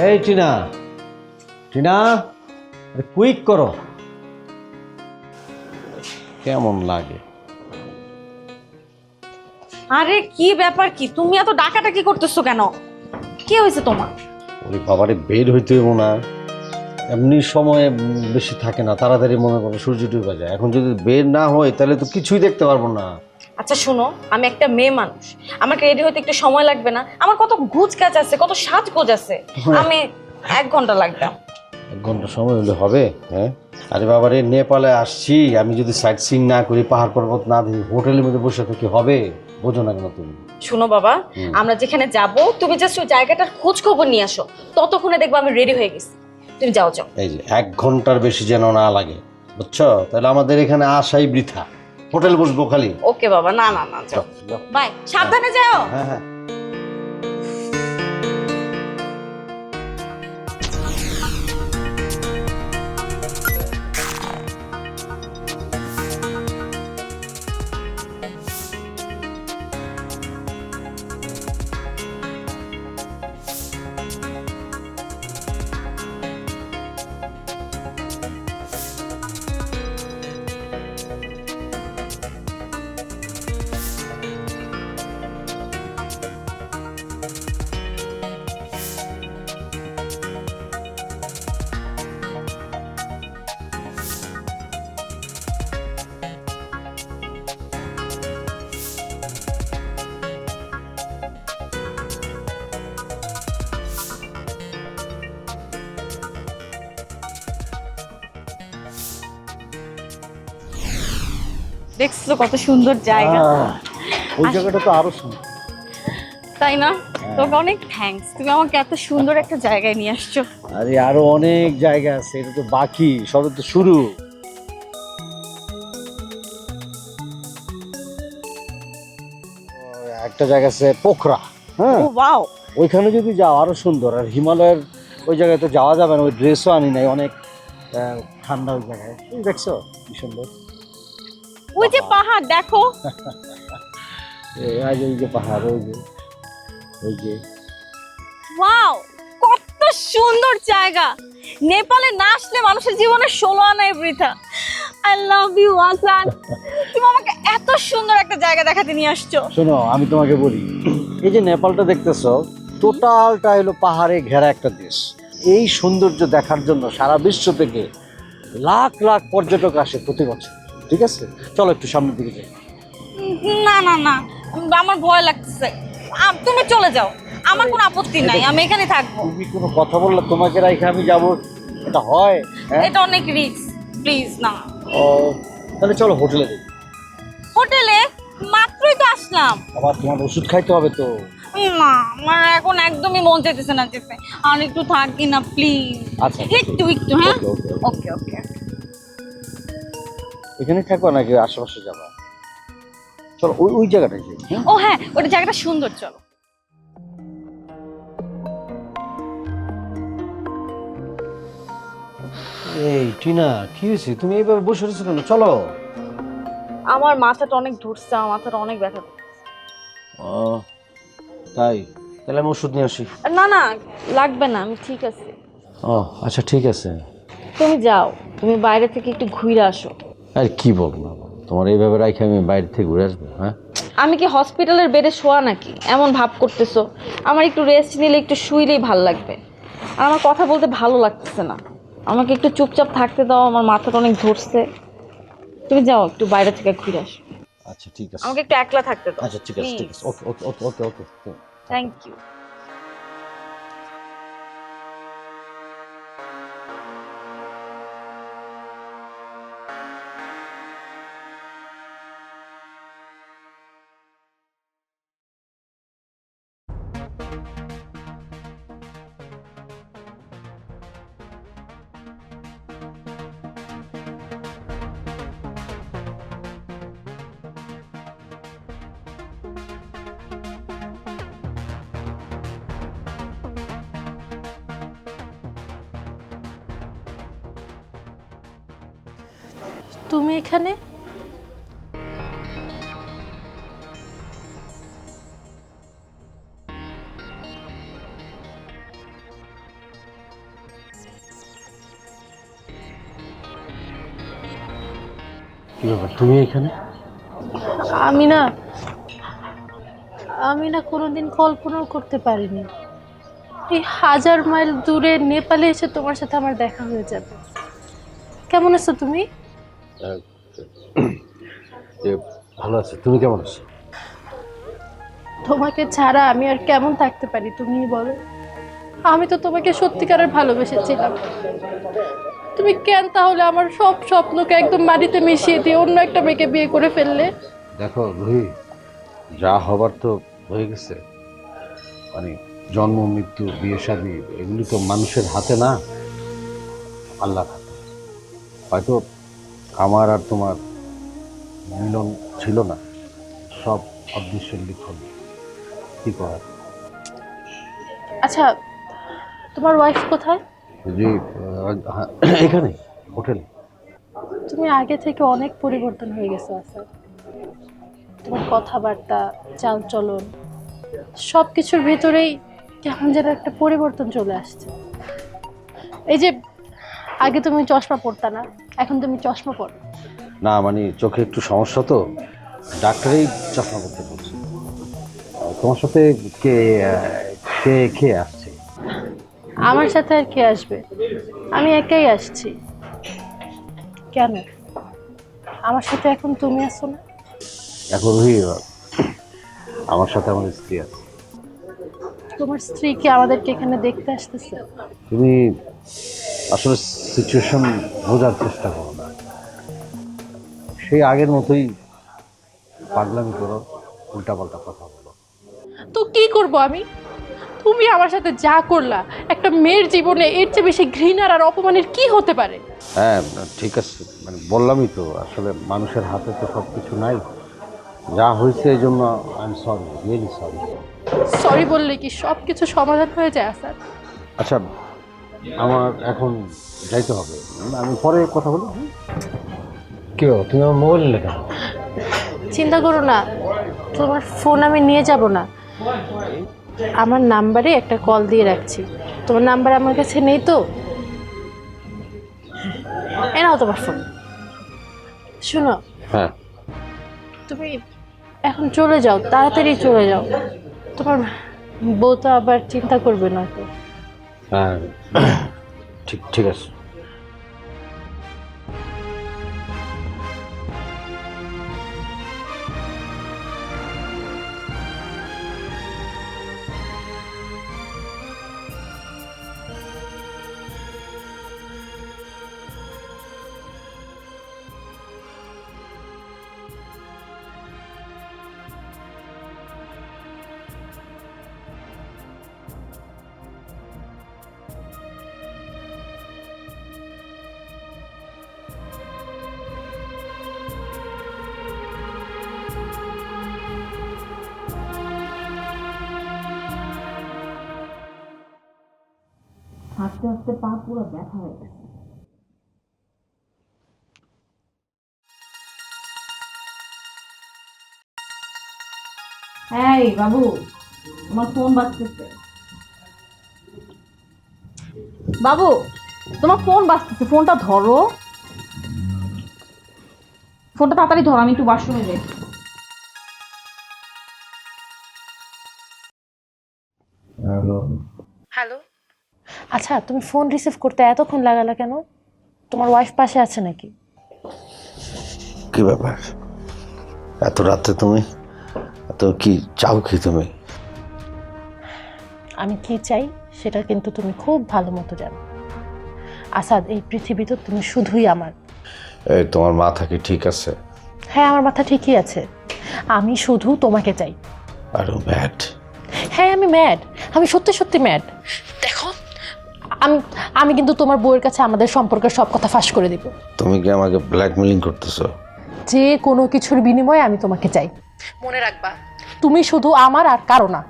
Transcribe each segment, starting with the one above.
এই টিনা, টিনা, কুইক করো। কেমন লাগে? আরে কি ব্যাপার, কি তুমি এত ডাকাডাকি করতেছো কেন? কি হয়েছে তোমার? ওই বাবারে বের হইতে হইব না, এমনি সময়ে বেশি থাকে না, তাড়াতাড়ি মনে করো সূর্য ডুবে যায়। এখন যদি বের না হয় তাহলে তো কিছুই দেখতে পারবো না। আচ্ছা শোনো, আমি একটা মেয়ে মানুষ, আমাকে রেডি হতে একটু সময় লাগবে না? আমার কত গুজ কাজ আছে, কত সাজগোজ আছে। আমি 1 ঘন্টা লাগবে। 1 ঘন্টা সময় হলে হবে? হ্যাঁ, আরে বাবারে নেপালে আসছি, আমি যদি সাইট সিইং না করি, পাহাড় পর্বত না দেখি, হোটেলের মধ্যে বসে থাকি হবে? বোঝো না কেন তুমি? শোনো বাবা, আমরা যেখানে যাব তুমি জাস্ট ওই জায়গাটার খোঁজ খবর নিয়ে আসো, ততক্ষণে দেখবো আমি রেডি হয়ে গেছি। তুমি যাও যাও। এই যে 1 ঘন্টার বেশি যেন না লাগে, বুঝছো? তাহলে আমাদের এখানে আসাই বৃথা, হোটেল বসবো খালি। ওকে বাবা, না না না, যাও। যাও। বাই, সাবধানে যাও। হ্যাঁ হ্যাঁ। দেখছো কত সুন্দর জায়গা, ওই জায়গাটা তো আরো সুন্দর। তাই না? তোকে অনেক থ্যাঙ্কস, তুমি আমাকে এত সুন্দর একটা জায়গায় নিয়ে আসছো। আরে আরো অনেক জায়গা আছে, এটা তো বাকি, সবে তো শুরু। একটা জায়গা আছে পোখরা, হ্যাঁ, ও ওয়াও, ওইখানে যদি যাও আরো সুন্দর। আর হিমালয়ের ওই জায়গায় তো যাওয়া যাবে না, ওই ড্রেসও আনি নাই, অনেক ঠান্ডা ওই জায়গায়। তুমি দেখছো কি সুন্দর? ওই যে পাহাড় দেখো। এই যে পাহাড়, ওই যে ওয়াও, কত সুন্দর জায়গা। নেপালে না আসলে মানুষের জীবনে 16 আনাই বৃথা। আই লাভ ইউ আসান, তুমি আমাকে এত সুন্দর একটা জায়গা দেখাতে নিয়ে আসছো। শোনো, আমি তোমাকে বলি, এই যে নেপালটা দেখতেছো, টোটালটা হলো পাহাড়ে ঘেরা একটা দেশ। এই সৌন্দর্য দেখার জন্য সারা বিশ্ব থেকে লাখ লাখ পর্যটক আসে প্রতি বছর। ঠিক আছে, চলো একটু সামনের দিকে যাই। না না না, আমার ভয় লাগতেছে। তুমি চলে যাও, আমার কোনো আপত্তি নাই, আমি এখানে থাকবো। তুমি কোনো কথা বললে তোমাকে রাইখে আমি যাব, এটা হয়? হ্যাঁ? এটা অনেক রিস্ক, প্লিজ না। ও, তাহলে চলো হোটেলে যাই। হোটেলে? মাত্রই তো আসলাম। আবার তোমার ওষুধ খাইতে হবে তো। না, আমার এখন একদমই মন চাইতেছে না যেতে। আর একটু থাকি না প্লিজ। আচ্ছা, একটু একটু, হ্যাঁ। ওকে, ওকে। ওকে ওকে। এখানে থাকো নাকি আশেপাশে যাবা? চলো ওই জায়গাটায় যাই। হ্যাঁ, ও হ্যাঁ, ওটা জায়গাটা সুন্দর, চলো। এই টিনা, কি হয়েছে? তুমি এইভাবে বসে রয়েছো কেন? চলো। আমার মাথাটা অনেক ধরছে, আমার মাথাটা অনেক ব্যথা করছে। ও তাই? তাহলে আমি ওষুধ নিয়ে আসি। না না, লাগবে না, আমি ঠিক আছে। ও আচ্ছা, ঠিক আছে। তুমি যাও, তুমি বাইরে থেকে একটু ঘুরে আসো। আর কি বলবো, তোমার এইভাবে রাখে আমি বাইরে থেকে ঘুরে আসবো? হ্যাঁ, আমি কি হসপিটালের বেডে শোয়া নাকি এমন ভাব করতেছো? আমার একটু রেস্ট নিলে, একটু শুইলেই ভালো লাগবে। আর আমার কথা বলতে ভালো লাগতেছে না, আমাকে একটু চুপচাপ থাকতে দাও, আমার মাথাটা অনেক ধরছে। তুমি যাও, একটু বাইরে থেকে ঘুরে আসো। আচ্ছা ঠিক আছে। আমাকে একটু একলা থাকতে দাও। আচ্ছা ঠিক আছে, ঠিক আছে। Okay okay okay okay okay. Thank you. তুমি এখানে? কি ব্যাপার তুমি এখানে? আমি না আমি না কোনোদিন কল্পনাও করতে পারিনি এই 1000 মাইল দূরে নেপালে এসে তোমার সাথে আমার দেখা হয়ে যাবে। কেমন আছো তুমি? ভালো আছি, তুমি কেমন আছো? তোমাকে ছাড়া আমি আর কেমন থাকতে পারি তুমিই বলো। আমি তো তোমাকে সত্যিকারের ভালোবেসেছিলাম। তুমি কেন তাহলে আমার সব স্বপ্নকে একদম মাটিতে মিশিয়ে দিয়ে অন্য একটা মেয়েকে বিয়ে করে ফেললে? দেখো রুহি, যা হবার তো হয়ে গেছে। মানে জন্ম মৃত্যু বিয়ে শাদী এগুলি তো মানুষের হাতে না, আল্লাহর হাতে। হয়তো আমার আর তোমার মিলন ছিল না, সব অদৃশ্যের লিখন, কি করার। আচ্ছা, তোমার ওয়াইফ কোথায়? জি, এখানে হোটেলে। তুমি আগে থেকে অনেক পরিবর্তন হয়ে গেছো আসাদ। তোমার কথাবার্তা, চালচলন, সব কিছুর ভেতরেই কেমন যেন একটা পরিবর্তন চলে আসছে। এই যে আগে তুমি চশমা পরতা না, এখন তুমি চশমা পরো। না মানে চোখে একটু সমস্যা তো, ডাক্তারই চশমা করতে বলছে। তোমার সাথে কে কে কে আসছে? আমার সাথে আর কে আসবে? আমি একাই আসছি। কেন, আমার সাথে এখন তুমি আসো না? এখন রুহি, আমার সাথে আমার স্ত্রী আছে। তোমার স্ত্রী কি আমাদেরকে এখানে দেখতে আসতেছে? তুমি আসলে সিচুয়েশন বোঝার চেষ্টা করো না, সেই আগের মতোই পাগলামি করো, উল্টাপাল্টা কথা বলো। তো কি করব আমি? তুমি আমার সাথে যা করলা, একটা মেয়ের জীবনে এর চেয়ে বেশি ঘৃণার আর অপমানের কি হতে পারে? হ্যাঁ ঠিক আছে, মানে বললামই তো, আসলে মানুষের হাতে তো সব কিছু নাই। যা হয়েছে এই জন্য I am sorry, really sorry. Sorry বললে কি সব কিছু সমাধান হয়ে যায় আসাদ? আচ্ছা, আমার এখন যাইতে হবে, আমি পরে কথা বলি। কি বাবা, তুমি আমার মোবাইল নিলে কেন? চিন্তা করো না, তোমার ফোন আমি নিয়ে যাব না। আমার নাম্বারে একটা কল দিয়ে রাখছি। তোমার নাম্বার আমার কাছে নেই তো, এ নাও তোমার ফোন। শোনো, হ্যাঁ, তুমি এখন চলে যাও, তাড়াতাড়ি চলে যাও। তোমার বউ তো আবার চিন্তা করবে না তো। হ্যাঁ, ঠিক ঠিক আছে। হাঁটতে হাঁটতে পা পুরো ব্যথা হয়ে গেছে। এই বাবু, তোমার ফোন বাজতেছে। বাবু, তোমার ফোন বাজতেছে, ফোনটা ধরো। ফোনটা তাড়াতাড়ি ধরো, আমি একটু ওয়াশরুমে যাই। হ্যালো। হ্যালো। আচ্ছা, তুমি ফোন রিসিভ করতে এতক্ষণ লাগালা কেন? তোমার ওয়াইফ পাশে আছে নাকি? কি ব্যাপার, এত রাতে তুমি এত কি চাও কি তুমি? আমি কি চাই সেটা কিন্তু তুমি খুব ভালো মতো জানো আসাদ। এই পৃথিবীতে তুমি শুধুই আমার। এই তোমার মাথা কি ঠিক আছে? হ্যাঁ, আমার মাথা ঠিকই আছে। আমি শুধু তোমাকে চাই। আরো ব্যাড। হ্যাঁ, আমি ম্যাড, আমি সত্যি সত্যি ম্যাড। দেখো, আমি আমি কিন্তু তোমার বউয়ের কাছে আমাদের সম্পর্কের সব কথা ফাঁস করে দিব। তুমি কি আমাকে ব্ল্যাকমেলিং করতেছো? যে কোনো কিছুর বিনিময়ে আমি তোমাকে চাই। মনে রাখবা, তুমি শুধু আমার আর কারো না।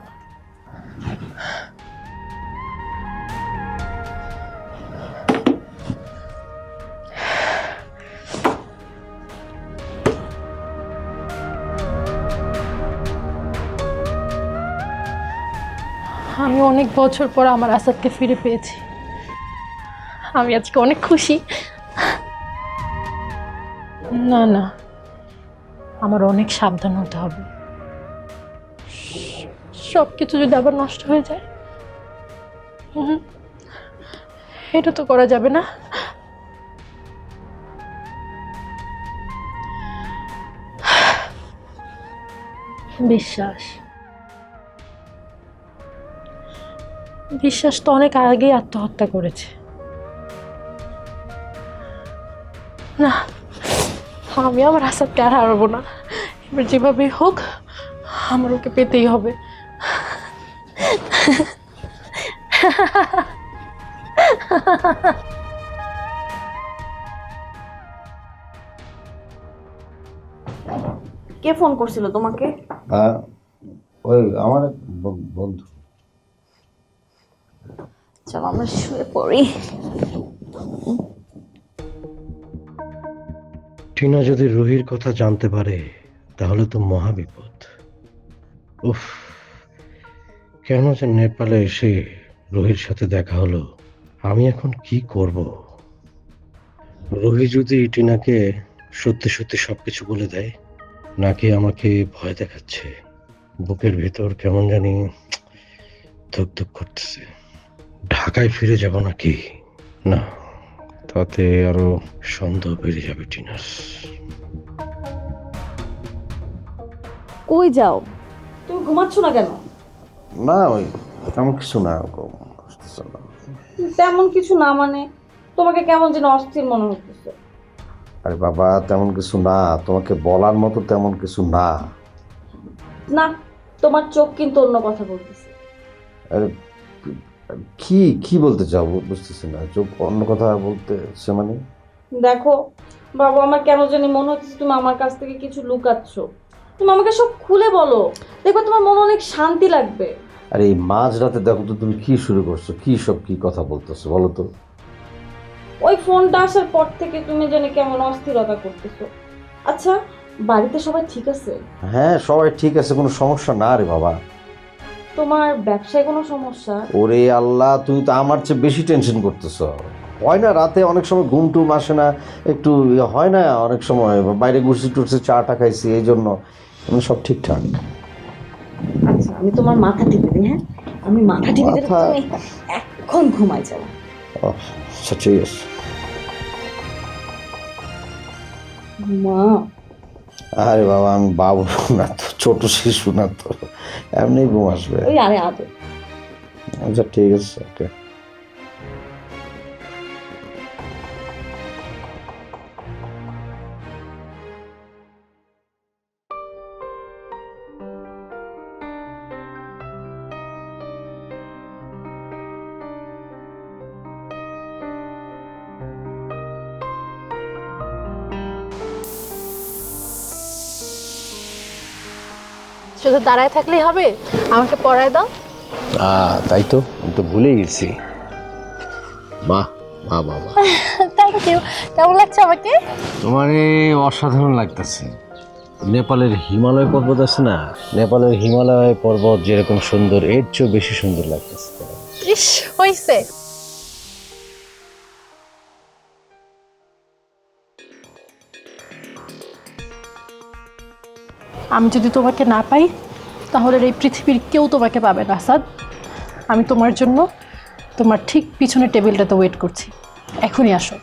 আমি অনেক বছর পর আমার আসাদকে ফিরে পেয়েছি। আমি আজকে অনেক খুশি। না না, আমার অনেক সাবধান হতে হবে। সব কিছু যদি আবার নষ্ট হয়ে যায়, এটা তো করা যাবে না। বিশ্বাস বিশ্বাস তো অনেক আগেই আত্মহত্যা করেছে। না, আমি আমার আসাদকে আর হারাবো না। এবার যেভাবেই হোক আমার ওকে পেতেই হবে। কে ফোন করছিল তোমাকে? ওই আমার এক বন্ধু। চলো আমরা শুয়ে পড়ি। টিনা যদি রুহির কথা জানতে পারে তাহলে তো মহা বিপদ। উফ, কেন যে নেপালে এসে রুহির সাথে দেখা হলো, আমি এখন কি করব? রুহি যদি টিনাকে সত্যি সত্যি সবকিছু বলে দেয়, নাকি আমাকে ভয় দেখাচ্ছে, বুকের ভেতর কেমন জানি ধুক ধুক করতেছে। ঢাকায় ফিরে যাব নাকি? না, তাতে আরো সন্দেহ বেড়ে যাবে টিনার। কই যাও? তুমি ঘুমাচ্ছ না কেন? না, ওই তেমন কিছু না। তেমন কিছু না মানে? তোমাকে কেমন যেন অস্থির মনে হচ্ছে। আরে বাবা, তেমন কিছু না, তোমাকে বলার মতো তেমন কিছু না। না, তোমার চোখ কিন্তু অন্য কথা বলতেছে। আরে কি কি বলতে চাও বুঝতেছি না। চোখ অন্য কথা বলতেছে মানে? দেখো বাবু, আমার কেন জানি মনে হচ্ছে তুমি আমার কাছ থেকে কিছু লুকাচ্ছ। তুমি আমাকে সব খুলে বলো, দেখো তোমার মনে অনেক শান্তি লাগবে। আরে এই মাঝরাতে দেখো তো তুমি কি শুরু করছো, কি কথা বলতেছো বলো তো? ওই ফোনটা আসার পর থেকে তুমি জানি কেমন অস্থিরতা করতেছো। আচ্ছা, বাড়িতে সবাই ঠিক আছে? হ্যাঁ, সবাই ঠিক আছে, কোনো সমস্যা না রে বাবা। তোমার ব্যবসায় কোনো সমস্যা? ওরে আল্লাহ, তুমি তো আমার চেয়ে বেশি টেনশন করতেছো। হয় না রাতে অনেক সময় ঘুম টুম আসে না, একটু হয় না অনেক সময় বাইরে ঘুরছি টুরছি, চাটা খাইছি, এই জন্য সব ঠিকঠাক। আচ্ছা, আমি তোমার মাথা টিপে দিই। হ্যাঁ, আমি মাথা টিপে দিলে মাথা? তুমি এখন ঘুমাই যাও। আচ্ছা ঠিক আছে। মা, আরে বাবা, আমি বাবু না তো, ছোট শিশু না তো, এমনি ঘুম আসবে। ওই আরে আদর। আচ্ছা ঠিক আছে, ওকে। শুধু দাঁড়ায় থাকলেই হবে? আমাকে পড়ায় দাও। তাই তো, আমি তো ভুলেই গেছি। বাহ বাহ বাহ বাহ, থ্যাংক ইউ। কেমন লাগছে আমাকে? তোমার অসাধারণ লাগতেছে। নেপালের হিমালয় পর্বত আছে না, নেপালের হিমালয় পর্বত যেরকম সুন্দর, এর চেয়েও বেশি সুন্দর লাগতেছে। ইস, হইছে। আমি যদি তোমাকে না পাই তাহলে এই পৃথিবীর কেউ তোমাকে পাবে না আসাদ। আমি তোমার জন্য তোমার ঠিক পিছনের টেবিলটাতে ওয়েট করছি, এখনই আসো।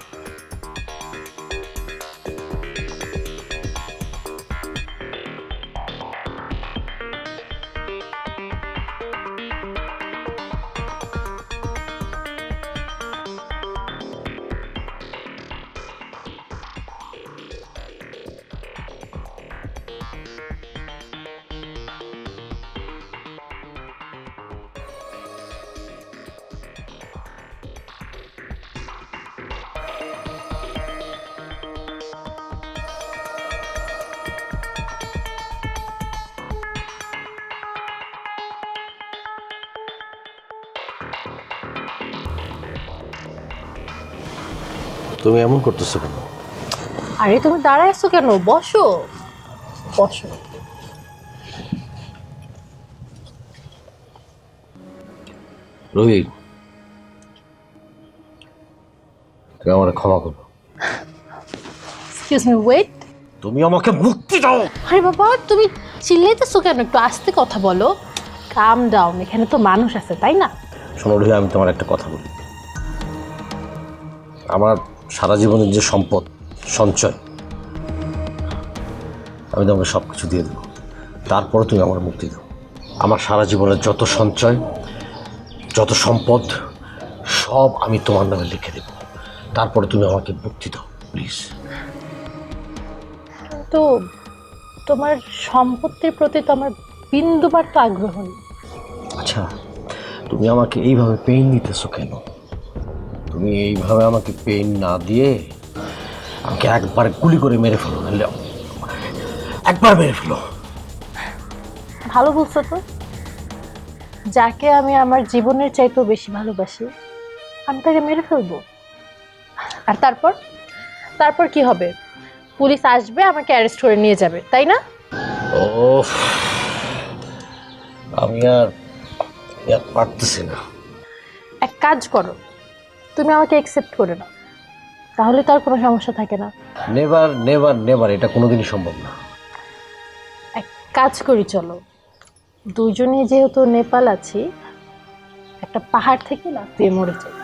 তুমি এমন করতেছো কেন? আরে তুমি দাঁড়ায় আছো কেন? বসো বসো। রুহি, তুমি আমার ক্ষমা করো। Excuse me, wait. তুমি আমাকে মুক্তি দাও। আরে বাবা তুমি চিল্লাইতেছো কেন? একটু আস্তে কথা বলো। কাম ডাউন, এখানে তো মানুষ আছে তাই না? শোনো রুহি, আমি তোমার একটা কথা বলি। আমার সারা জীবনের যে সম্পদ সঞ্চয়, আমি তোমাকে সব কিছু দিয়ে দেবো, তারপরে তুমি আমার মুক্তি দাও। আমার সারা জীবনের যত সঞ্চয়, যত সম্পদ, সব আমি তোমার নামে লিখে দেবো, তারপরে তুমি আমাকে মুক্তি দাও প্লিজ। তো তোমার সম্পত্তির প্রতি তো আমার বিন্দুবার তো আগ্রহ নেই। আচ্ছা, তুমি আমাকে এইভাবে পেইন দিতেছো কেন? তুমি এইভাবে আমাকে পেইন না দিয়ে আমাকে একবার গুলি করে মেরে ফেলো, নাহলে একবার মেরে ফেলো। ভালো বলছো তো। যাকে আমি আমার জীবনের চাইতেও বেশি ভালোবাসি, আমি তাকে মেরে ফেলবো। আর তারপর তারপর কি হবে? পুলিশ আসবে, আমাকে অ্যারেস্ট করে নিয়ে যাবে, তাই না? ওফ, আমি আর পারতেছি না। এক কাজ করো, তুমি আমাকে অ্যাকসেপ্ট করে নাও, তাহলে তো আর কোনো সমস্যা থাকে না। নেভার নেভার নেভার, এটা কোনোদিনই সম্ভব না। এক কাজ করি, চলো দুজনেই যেহেতু নেপাল আছি, একটা পাহাড় থেকে লাফিয়ে মরে যাই,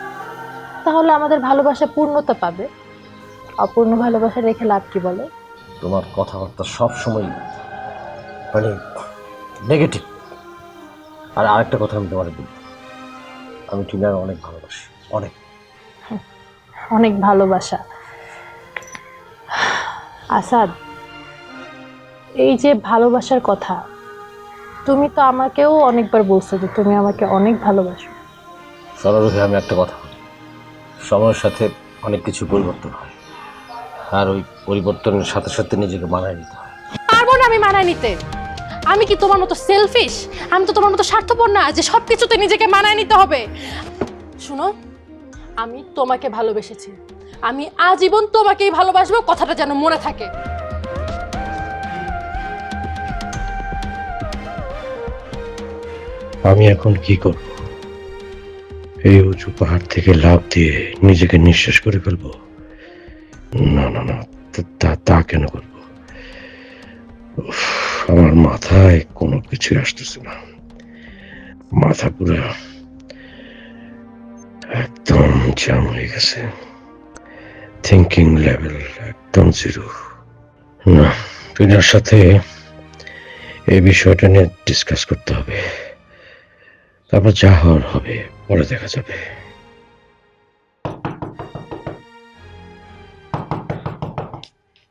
তাহলে আমাদের ভালোবাসা পূর্ণতা পাবে। অপূর্ণ ভালোবাসা রেখে লাভ কি বলো? তোমার কথাবার্তা সব সময় মানে নেগেটিভ। আর আরেকটা কথা আমি তোমার বলি, আমি টিনার অনেক ভালোবাসি, অনেক। অনেক ভালোবাসা। আসাদ, এই যে ভালোবাসার কথা, তুমি তো আমাকেও অনেকবার বলছো যে তুমি আমাকে অনেক ভালোবাসো। সরলরূপে আমি একটা কথা বলি, সময়ের সাথে অনেক কিছু পরিবর্তন হয়, আর ওই পরিবর্তনের সাথে সাথে নিজেকে মানায় নিতে হয়। পারবো না আমি মানায় নিতে। আমি কি তোমার মতো সেলফিশ? আমি তো তোমার মতো স্বার্থপর না যে সব কিছুতে নিজেকে মানায় নিতে হবে। শুনো, আমি তোমাকে ভালোবেসেছি, আমি আজীবন তোমাকেই ভালোবাসবো, কথাটা যেন মনে থাকে। আমি এখন কি করব? এই উঁচু পাহাড় থেকে লাফ দিয়ে নিজেকে নিঃশেষ করে ফেলবো? না না না, তা কেন করবো? উফ, আমার মাথায় কোনো কিছু আসতেছে না। মাথা পুরো একদম জ্যাম হয়ে গেছে। থিঙ্কিং লেভেল একদম জিরো। না, টিনার সাথে এই বিষয়টা নিয়ে ডিসকাস করতে হবে, তারপর যা হওয়ার হবে পরে দেখা যাবে।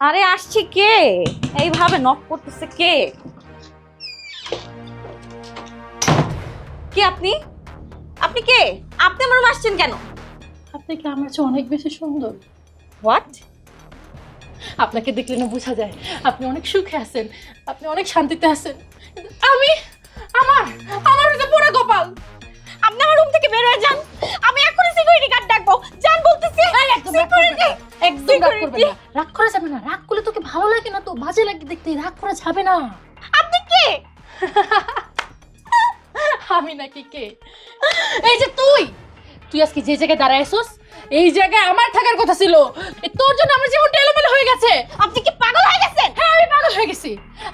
আরে আসছি, কে এইভাবে নক করতেছে? কে কে আপনি? আপনি কে? আপনি আমার রুমে আসছেন কেন? আপনি কি আমার চেয়ে অনেক বেশি সুন্দর? হোয়াট? আপনাকে দেখলে না বোঝা যায় আপনি অনেক সুখে আছেন, আপনি অনেক শান্তিতে আছেন। কিন্তু আমি, আমার আমার যে পোড়া কপাল। আপনি আমার রুম থেকে বের হয়ে যান, আমি এখনই সিকিউরিটি গার্ড ডাকবো। যান বলতেছি। সিকিউরিটি, একদম রাগ করবেন না, রাগ করা যাবে না। রাগ করলে তোকে ভালো লাগে না, তো বাজে লাগে দেখতে। রাগ করা যাবে না। আপনি কে? আমি নাকি কে? এই যে তুই তুই আজকে যে জায়গায় দাঁড়াইছস, এই জায়গায় আমার থাকার কথা ছিল। তোর জন্য আমার জীবনটা এলোমেলো হয়ে গেছে। আপনি কি পাগল হয়ে গেছেন? হ্যাঁ, আমি পাগল হয়ে গেছি।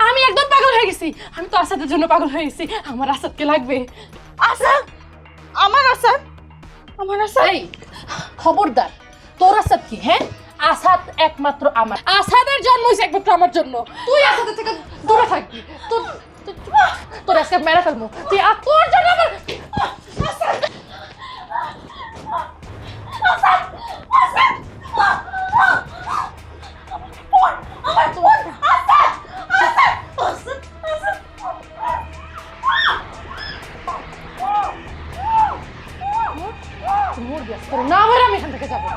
আমি একদম পাগল হয়ে গেছি। আমি তো আসাদের জন্য পাগল হয়ে গেছি। আমার আসাদকে লাগবে। আসাদ? আমার আসাদ? আমার আসাদ? এই খবরদার, তোর আসাদ কি? হ্যাঁ, আসাদ একমাত্র আমার। আসাদের জন্ম হয়েছে একমাত্র আমার জন্য। তুই আসাদের থেকে দূরে থাকবি। তোর আজকে মেরে ফেলবো। তুই তোর জন্য আমার আসাদ। না আমার, আমি এখান থেকে যাবো।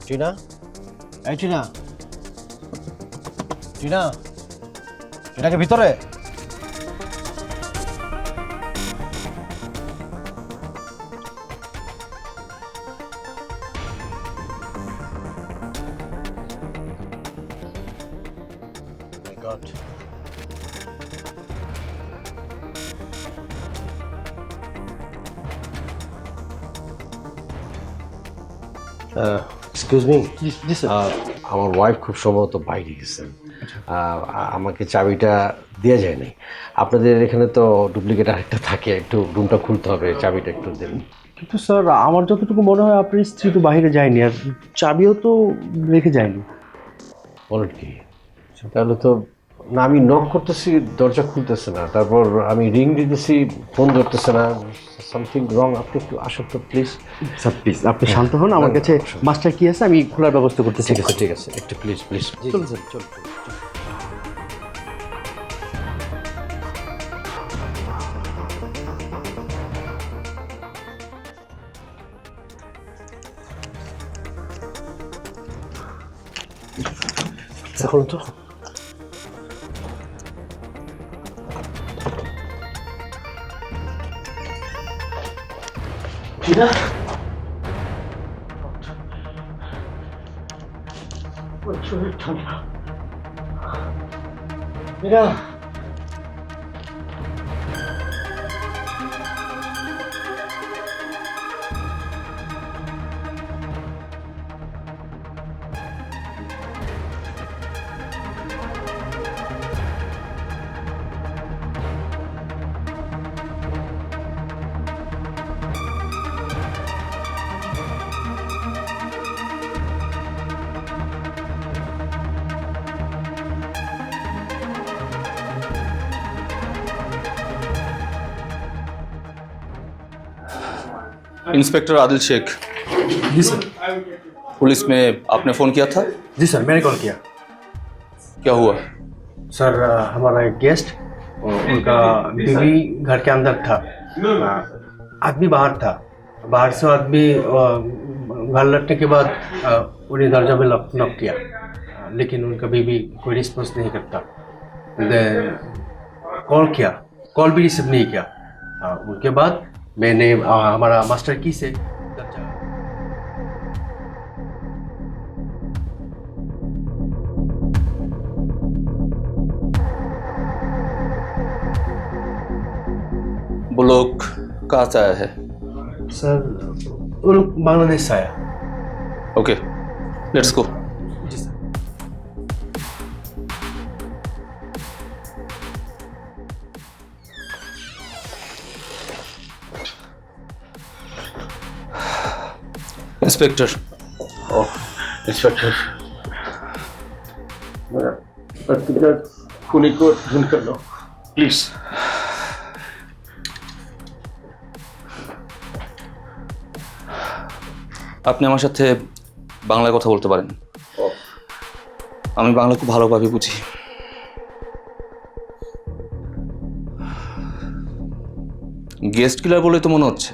টিনা, এই টিনা, টিনা, এটাকে ভিতরে। My God. এক্সকিউজ মি, আমার ওয়াইফ খুব সম্ভবত বাইরে গেছেন, আমাকে চাবিটা দেওয়া যায় নাই। আপনাদের এখানে তো ডুপ্লিকেট আরেকটা থাকে, একটু রুমটা খুলতে হবে, চাবিটা একটু দেন। কিন্তু স্যার আমার যতটুকু মনে হয় আপনার স্ত্রী তো বাইরে যায়নি, আর চাবিও তো রেখে যায়নি। বলেন কি? তাহলে তো না, আমি নক করতেছি দরজা খুলতেছে না, তারপর আমি রিং দিতেছি ফোন ধরতেছে না, সামথিং রং। আপনি একটু আসুন তো প্লিজ। স্যার প্লিজ আপনি শান্ত হন, আমার কাছে মাস্টার কি আছে আমি খোলার ব্যবস্থা করতেছি। ঠিক আছে ঠিক আছে, একটু প্লিজ প্লিজ চলুন স্যার, চলুন। এখন তো इंस्पेक्टर आदिल शेख। जी सर। पुलिस में आपने फ़ोन किया था? जी सर मैंने कॉल किया। क्या हुआ? सर हमारा एक गेस्ट, उनका बीवी घर के अंदर था, आदमी बाहर था, बाहर से आदमी घर लौटने के बाद उन्हें दरजा में नॉक किया, लेकिन उनका बीवी कोई रिस्पॉन्स नहीं करता। कॉल किया, कॉल भी रिसीव नहीं किया। उनके बाद मैंने हमारा मास्टर की से दरजा वो लोग कहाँ से आया है? सर वो लोग बांग्लादेश से आया। Okay, let's go. जी सर। इंस्पेक्टर, इंस्पेक्टर, खुनी को ढूंढ कर लो प्लीज। আপনি আমার সাথে বাংলায় কথা বলতে পারেন। আমি বাংলা খুব ভালোভাবে বুঝি। গেস্ট কিলার বলে তো মনে হচ্ছে,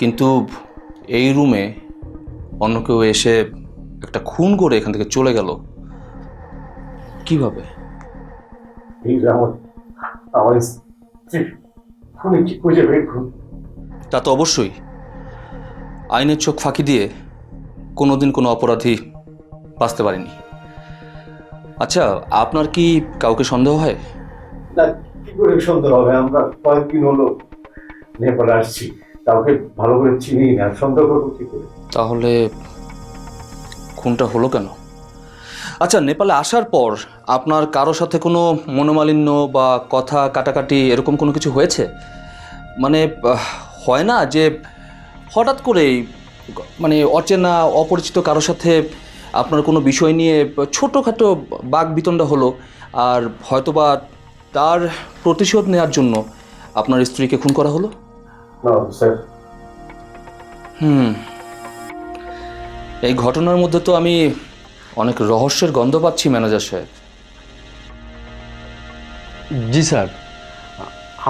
কিন্তু এই রুমে অন্য কেউ এসে একটা খুন করে এখান থেকে চলে গেল কিভাবে? তা তো অবশ্যই, আইনের চোখ ফাঁকি দিয়ে কোনোদিন কোনো অপরাধী বাঁচতে পারেনি। আচ্ছা, আপনার কি কাউকে সন্দেহ হয়? কি করে সন্দেহ হবে? আমরা কয়েকদিন হলো নেপালে আসছি, কাউকে ভালো করে চিনি না, সন্দেহ করবো কি করে? তাহলে খুনটা হলো কেন? আচ্ছা, নেপালে আসার পর আপনার কারোর সাথে কোনো মনোমালিন্য বা কথা কাটাকাটি এরকম কোনো কিছু হয়েছে? মানে হয় না যে হঠাৎ করেই মানে অচেনা অপরিচিত কারোর সাথে আপনার কোনো বিষয় নিয়ে ছোটোখাটো বাকবিতণ্ডা হলো, আর হয়তোবা তার প্রতিশোধ নেওয়ার জন্য আপনার স্ত্রীকে খুন করা হলো? না স্যার। এই ঘটনার মধ্যে তো আমি অনেক রহস্যের গন্ধ পাচ্ছি ম্যানেজার সাহেব। জি স্যার,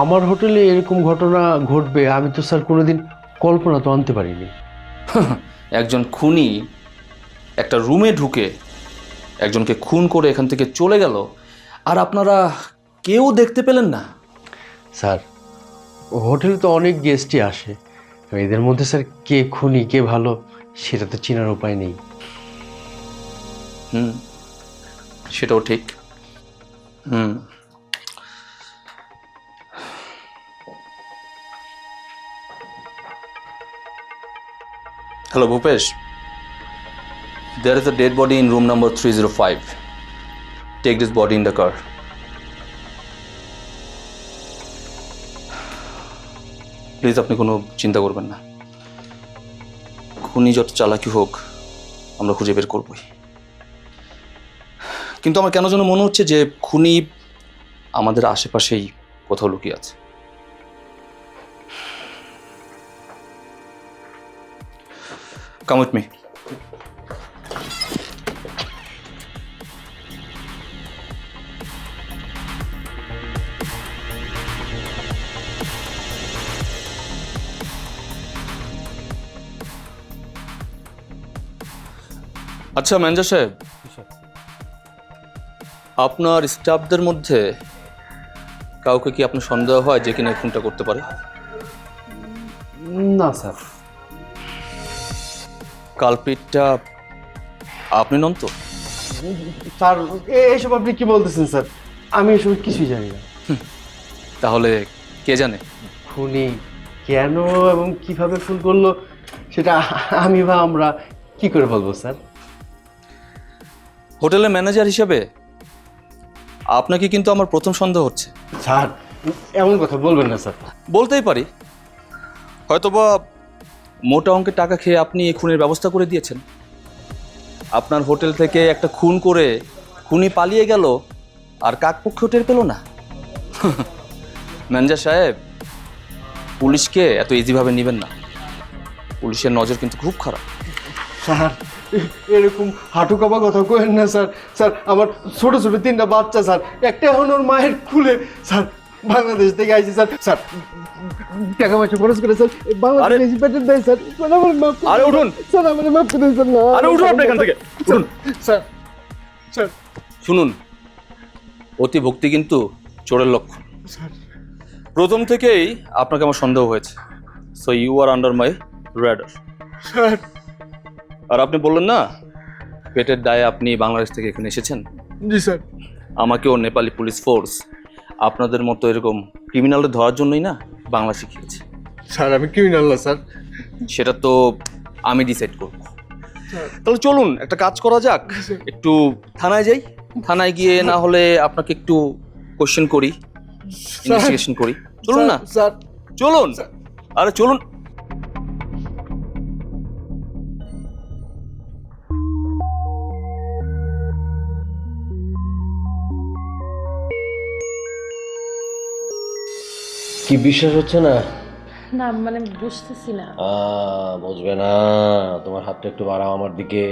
আমার হোটেলে এরকম ঘটনা ঘটবে আমি তো স্যার কোনোদিন কল্পনা তো আনতে পারিনি। একজন খুনি একটা রুমে ঢুকে একজনকে খুন করে এখান থেকে চলে গেল, আর আপনারা কেউ দেখতে পেলেন না? স্যার হোটেলে তো অনেক গেস্টই আসে, এদের মধ্যে স্যার কে খুনি কে ভালো সেটা তো চেনার উপায় নেই। সেটাও ঠিক। Hello Bhupesh, there is a dead body in room number 305. Take this body in the car. Please আপনি কোনো চিন্তা করবেন না, খুনি যত চালাকি হোক আমরা খুঁজে বের করবই। কিন্তু আমার কেন যেন মনে হচ্ছে যে খুনি আমাদের আশেপাশেই কোথাও লুকিয়ে আছে। Come with me. আচ্ছা ম্যানেজার সাহেব, আপনার স্টাফদের মধ্যে কাউকে কি আপনার সন্দেহ হয় যে কিনা খুনটা করতে পারে? না স্যার। কালপিটটা আপনি নন তো? স্যার এইসব আপনি কি বলতেছেন স্যার? আমি এসব কিছুই জানি না। তাহলে কে জানে? খুনি কেন এবং কিভাবে খুন করলো সেটা আমি বা আমরা কি করে বলবো স্যার? হোটেলের ম্যানেজার হিসেবে আপনাকে কিন্তু আমার প্রথম সন্দেহ হচ্ছে। স্যার এমন কথা বলবেন না স্যার। বলতেই পারি, হয়তোবা মোটা অঙ্কের টাকা খেয়ে আপনি এই খুনের ব্যবস্থা করে দিয়েছেন। আপনার হোটেল থেকে একটা খুন করে খুনি পালিয়ে গেল আর কাকপক্ষ টের পেল না। ম্যানেজার সাহেব, পুলিশকে এত ইজিভাবে নেবেন না, পুলিশের নজর কিন্তু খুব খারাপ। স্যার এরকম হাঁটু কাপা কথা কইেন না স্যার। স্যার আমার ছোট ছোট 3টা বাচ্চা স্যার, একটা এখন ওর মায়ের খুলে স্যার বাংলাদেশ থেকে আইছি স্যার। স্যার টাকা পয়সা খরচ করে স্যার বাংলাদেশ পেটেন্ট দেয় স্যার। আমার মাফ করে আরে উঠুন স্যার, আমার মাফ করে দেন স্যার। না আরে উঠুন আপনি এখান থেকে, উঠুন। স্যার। স্যার শুনুন, অতি ভক্তি কিন্তু চোরের লক্ষণ। প্রথম থেকেই আপনাকে আমার সন্দেহ হয়েছে, so you are under my radar. Sir আর আপনি বললেন না পেটের দায়ে আপনি বাংলাদেশ থেকে এখানে এসেছেন? জি স্যার। আমাকেও নেপালি পুলিশ ফোর্স আপনাদের মতো এরকম ক্রিমিনালদের ধরার জন্যই না বাংলা শিখিয়েছে। স্যার আমি ক্রিমিনাল না স্যার। সেটা তো আমি ডিসাইড করব। তাহলে চলুন একটা কাজ করা যাক, একটু থানায় যাই, থানায় গিয়ে না হলে আপনাকে একটু কোশ্চেন করি, ইনভেস্টিগেশন করি। চলুন না স্যার। চলুন, আরে চলুন। কি বিশ্বাস হচ্ছে না? না মানে বুঝতেছি না। বুঝবে না, তোমার হাতটা একটু বাড়াও আমার দিকে।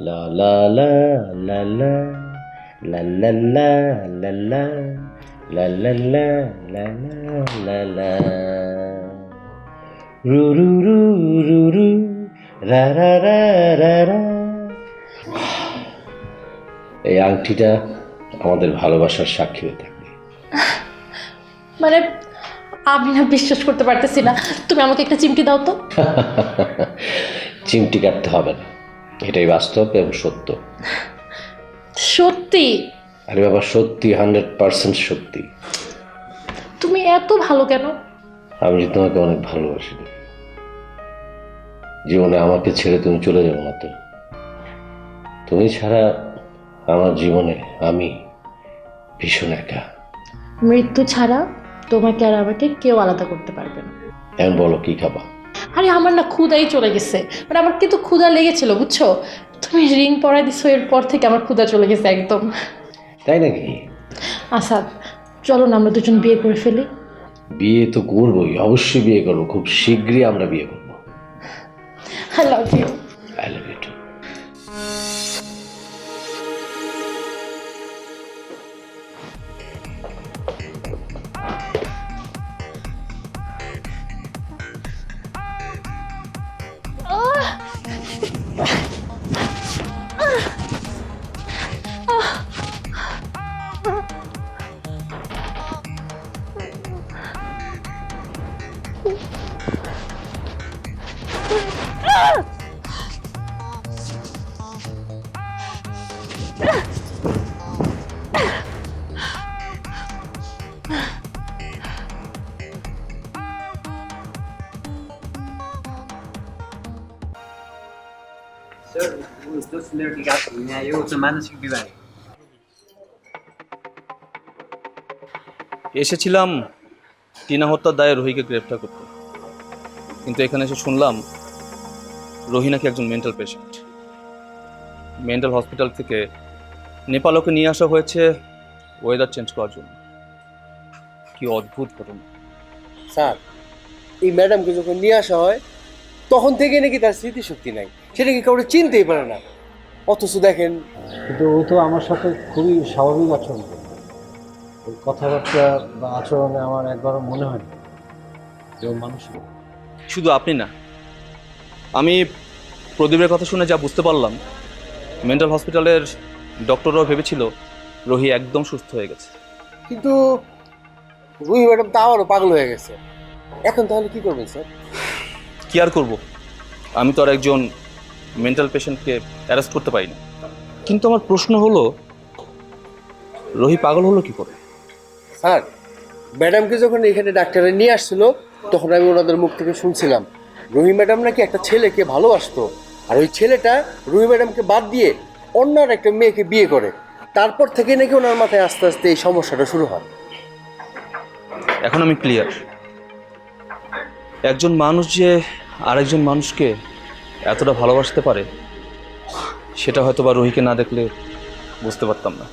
লা লা লা লা লা লা লা লা লা লা লা লা লা লা লা লা রু রু রু রু রু রা রা রা রা রা। এই আংটিটা আমাদের ভালোবাসার সাক্ষী হয়ে থাকবে। মানে আমি না বিশ্বাস করতে পারতেছি না। তুমি আমাকে একটা চিমটি দাও তো। চিমটি কাটতে হবে না, এটাই বাস্তব এবং সত্য। সত্যি? আরে বাবা সত্যি, 100% সত্যি। তুমি এত ভালো কেন? আমি যে তোমাকে অনেক ভালোবাসি। জীবনে আমাকে ছেড়ে তুমি চলে যাবো না তো। তুমি ছাড়া আমার জীবনে আমি ভীষণ একা। মৃত্যু ছাড়া তোমাকে আর আমাকে কেউ আলাদা করতে পারবে না। এখন বলো কি খাবা? আরে আমার না ক্ষুধাই চলে গেছে, মানে আমার কিন্তু ক্ষুধা লেগেছিল বুঝছো। তুমি রিং পরাই দিছো, এরপর থেকে আমার ক্ষুধা চলে গেছে একদম। তাই নাকি? আচ্ছা চলো না আমরা দুজন বিয়ে করে ফেলি। বিয়ে তো করবোই, অবশ্যই বিয়ে করবো, খুব শীঘ্রই আমরা বিয়ে করবো। I love you. I love you too. এসেছিলাম টিনা হত্যার দায়ে রোহিকে গ্রেফতার করতে, কিন্তু এখানে এসে শুনলাম রোহি নাকি একজন মেন্টাল পেশেন্ট। মেন্টাল হসপিটাল থেকে নেপালকে নিয়ে আসা হয়েছে ওয়েদার চেঞ্জ করার জন্য। কি অদ্ভুত ঘটনা! স্যার, এই ম্যাডামকে যখন নিয়ে আসা হয় তখন থেকে নাকি তার স্মৃতিশক্তি নাই, সেটা কি কাউকে চিনতেই পারে না। অথচ দেখেন, কিন্তু ও তো আমার সাথে খুবই স্বাভাবিক আচরণ করে। ওই কথাবার্তা বা আচরণে আমার একবারও মনে হয় না যে ও মানুষ। শুধু আপনি না, আমি প্রদীপের কথা শুনে যা বুঝতে পারলাম, মেন্টাল হসপিটালের ডক্টররাও ভেবেছিল রোহি একদম সুস্থ হয়ে গেছে। কিন্তু রুহি ম্যাডাম তা আবারও পাগল হয়ে গেছে। এখন তাহলে কি করবেন স্যার? কি আর করব, আমি তো আর একজন মেন্টাল পেশেন্টকে অ্যারেস্ট করতে পারি না। কিন্তু আমার প্রশ্ন হলো, রোহি পাগল হলো কি করে? স্যার, ম্যাডামকে যখন এখানে ডাক্তারে নিয়ে আসছিল তখন আমি ওনাদের মুখ থেকে শুনছিলাম রুহি ম্যাডাম নাকি একটা ছেলেকে ভালোবাসতো, আর ওই ছেলেটা রুহি ম্যাডামকে বাদ দিয়ে অন্য আর একটা মেয়েকে বিয়ে করে। তারপর থেকে নাকি ওনার মাথায় আস্তে আস্তে এই সমস্যাটা শুরু হয়। এখন আমি ক্লিয়ার, একজন মানুষ যে আরেকজন মানুষকে এতটা ভালোবাসতে পারে সেটা হয়তো বা রোহিকে না দেখলে বুঝতে পারতাম না।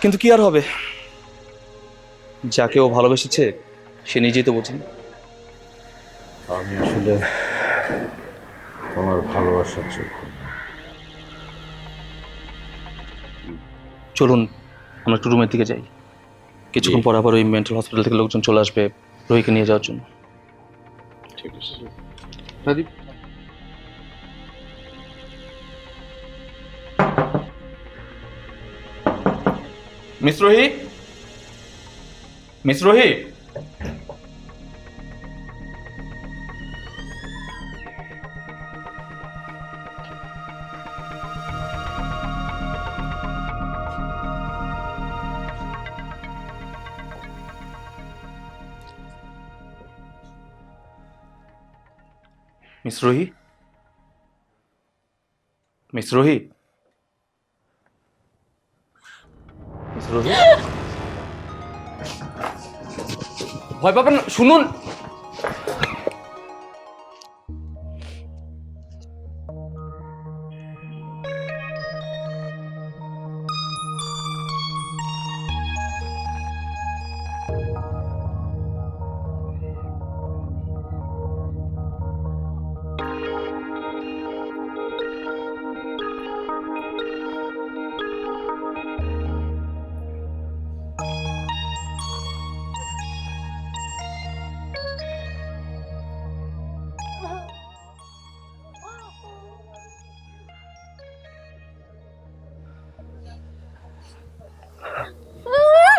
কিন্তু কি আর হবে, যাকে ও ভালোবেসেছে সে নিজেই তো বোঝেন। আমি আসলে তোমার ভালোবাসার যোগ্য। চলুন আমরা একটু রুমের দিকে যাই, কিছুক্ষণ পর আবার ওই মেন্টাল হসপিটাল থেকে লোকজন চলে আসবে রোহিকে নিয়ে যাওয়ার জন্য। ঠিক আছে। Miss রোহি, miss রোহি, miss রোহি, miss রোহি, miss রোহি, ভয় পাবেন না, শুনুন।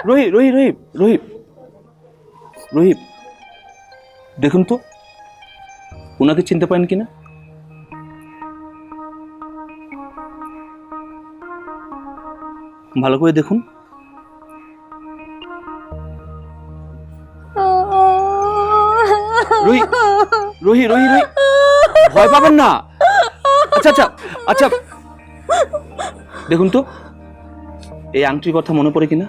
রোহি, রোহি, রোহি, রোহি, রোহি, দেখুন তো ওনাকে চিনতে পারেন কিনা? ভালো করে দেখুন। রোহি, রোহি, রোহি, রোহি, ভয় পাবেন না। আচ্ছা আচ্ছা আচ্ছা, দেখুন তো এই আংটির কথা মনে পড়ে কিনা?